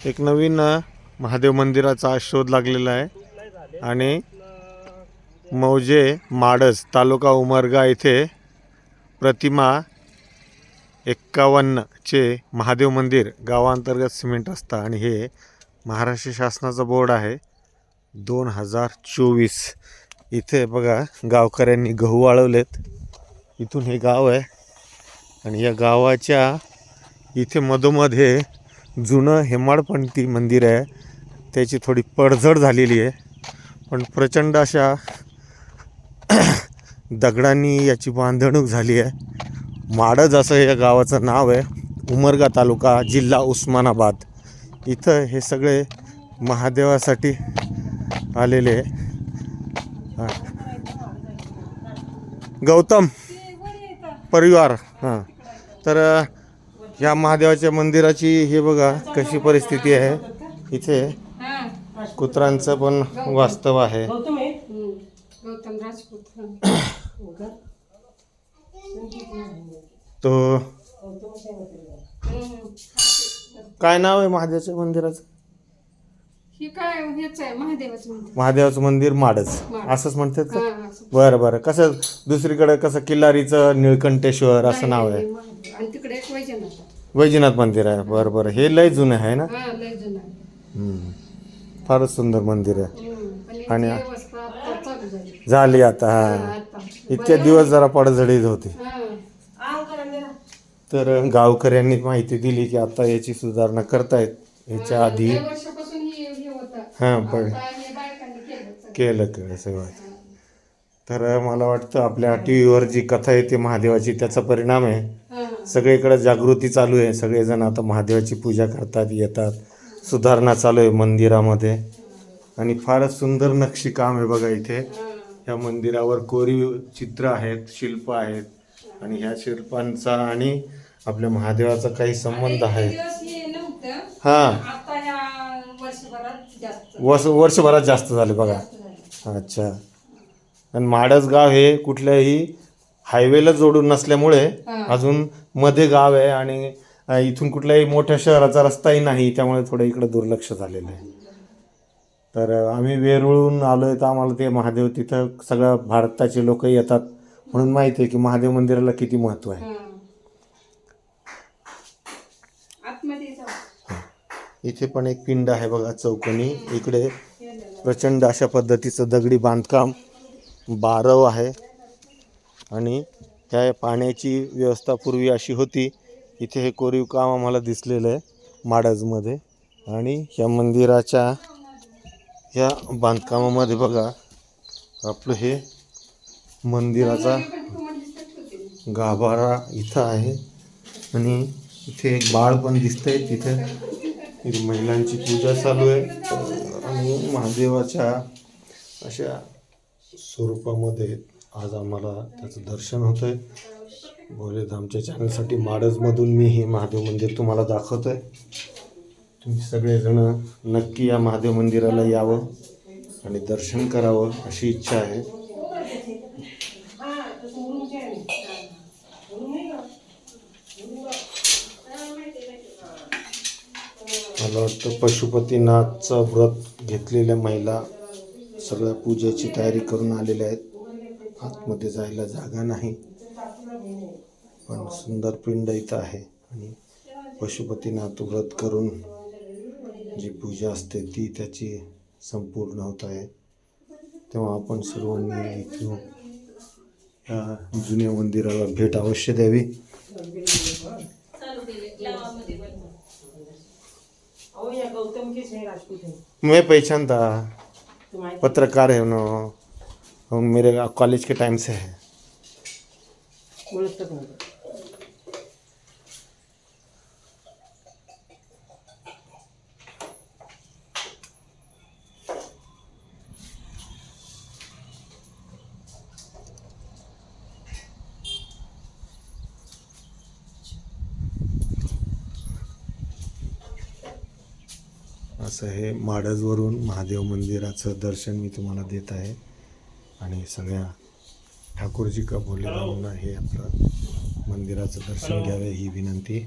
एक नवीन महादेव मंदिराचा शोध लागलेला आहे आणि मौजे माडज तालुका उमरगा येथे प्रतिमा 51 चे महादेव मंदिर गावांतर्गत सिमेंट रस्ता आणि हे महाराष्ट्र शासनाचा बोर्ड आहे 2024. इथे बघा गावकऱ्यांनी गहू वाळवलेत. इथून हे गाव आहे आणि या गावाच्या इथे मधोमध्ये जुनं हेमाडपंथी मंदिर आहे. त्याची थोडी पडझड झालेली आहे पण प्रचंड अशा दगडांनी याची बांधणूक झाली आहे. माडज असं या गावाचं नाव आहे. उमरगा तालुका जिल्हा उस्मानाबाद. इथं हे सगळे महादेवासाठी आलेले गौतम परिवार. हां तर ह्या महादेवाच्या मंदिराची हे बघा कशी परिस्थिती आहे. इथे कुत्रांचं पण वास्तव आहे. तो काय नाव आहे महादेवाच्या मंदिराचं? महादेवाचं मंदिर माडज असंच म्हणतात का? बरं बरं. कसं दुसरीकडे कसं किल्लारीचं निळकंठेश्वर असं नाव आहे. वैजनाथ मंदिर आहे. बरं बरं. हे लय जुनं आहे ना? फारच सुंदर मंदिर आहे आणि झाली आता. हा इतके दिवस जरा पडझडीत होती तर गावकऱ्यांनी माहिती दिली की आता याची सुधारणा करतायत. याच्या आधी हां पण केलं सगळं. तर मला वाटतं आपल्या टी व्हीवर जी कथा येते महादेवाची त्याचा परिणाम आहे. सगळीकडे जागृती चालू आहे. सगळेजण आता महादेवाची पूजा करतात, येतात. सुधारणा चालू आहे मंदिरामध्ये आणि फारच सुंदर नक्षीकाम आहे बघा. इथे ह्या मंदिरावर कोरीव चित्र आहेत, शिल्प आहेत आणि ह्या शिल्पांचा आणि आपल्या महादेवाचा काही संबंध आहे. हां वर्षभरात जास्त झाले बघा. अच्छा. आणि माडज गाव हे कुठल्याही हायवेला जोडून नसल्यामुळे अजून मध्ये गाव आहे आणि इथून कुठल्याही मोठ्या शहराचा रस्ताही नाही. त्यामुळे थोडं इकडं दुर्लक्ष झालेलं आहे. तर आम्ही वेरूळहून आलो आहे तर आम्हाला ते महादेव तिथं सगळं भारताचे लोक येतात म्हणून माहिती आहे की महादेव मंदिराला किती महत्त्व आहे. इथे पण एक पिंड आहे बघा चौकोनी. इकडे प्रचंड अशा पद्धतीचं दगडी बांधकाम बारव आहे आणि ह्या पाण्याची व्यवस्था पूर्वी अशी होती. इथे हे कोरीव काम आम्हाला दिसलेलं आहे माडजमध्ये. आणि ह्या मंदिराच्या ह्या बांधकामामध्ये बघा आपलं हे मंदिराचा गाभारा इथं आहे आणि इथे एक बाळ पण दिसतंय. तिथे महिलांची पूजा चालू आहे आणि महादेवाच्या अशा स्वरूपामध्ये आज आम्हाला त्याचं दर्शन होतं आहे. भोलेधामच्या चॅनलसाठी माडजमधून मी हे महादेव मंदिर तुम्हाला दाखवतो आहे. तुम्ही सगळेजण नक्की या महादेव मंदिराला यावं आणि दर्शन करावं अशी इच्छा आहे. मला वाटतं पशुपतीनाथचं व्रत घेतलेल्या महिला सगळ्या पूजेची तयारी करून आलेल्या आहेत. आतमध्ये जायला जागा नाही पण सुंदर पिंड इथं आहे आणि पशुपतीनाथ व्रत करून जी पूजा असते ती त्याची संपूर्ण होत आहे. तेव्हा आपण सर्वांनी इथून या जुन्या मंदिराला भेट अवश्य द्यावी. मैं पहचानता, पत्रकार है ना, मेरे कॉलेज के टाइम से है. असं हे माडजवरून महादेव मंदिराचं दर्शन मी तुम्हाला देत आहे आणि सगळ्या ठाकूरजी का भोलेरावांना हे आपलं मंदिराचं दर्शन घ्यावे ही विनंती.